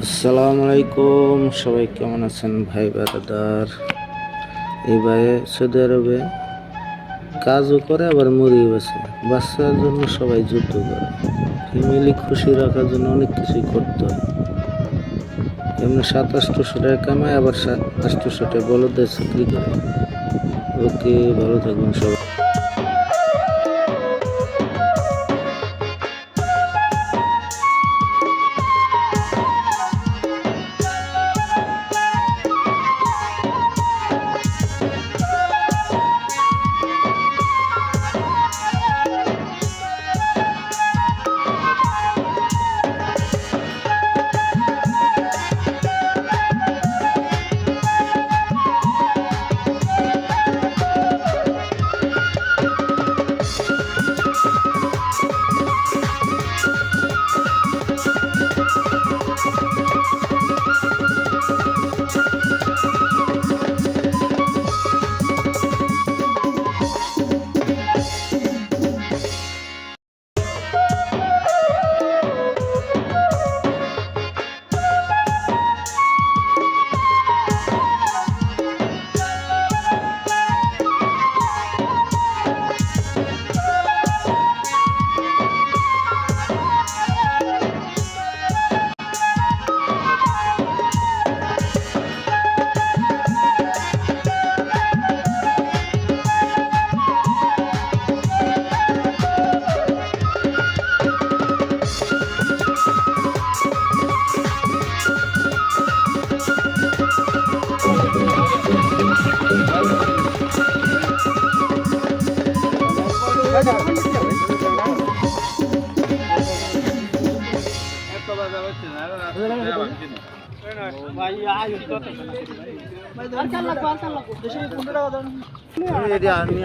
আসসালামু আলাইকুম, সবাই কেমন আছেন ভাই ব্রাদার? এই ভাই সৌদি আরবে কাজও করে আবার মুরগি বেছে, বাচ্চার জন্য সবাই যুদ্ধ করে, ফ্যামিলি খুশি রাখার জন্য অনেক কিছুই করতে হয়। এমনি 700-800 টাকা কামায়, আবার 800 টাকা বলদের চাকরি করে। ওকে, ভালো থাকবেন সবাই।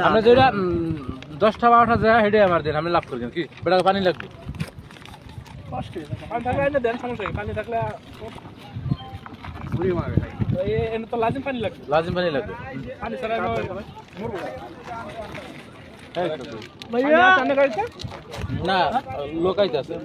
আমরা যেটা 10টা 12টা জায়গা হেঁটে আমার দেন আমি লাভ করি কি বেটা পানি লাগবে পানি থাকলে দেন সমস্যা পানি থাকলে তো লাজিম পানি লাগবে পানি ছাড়া না লোক আইতাছে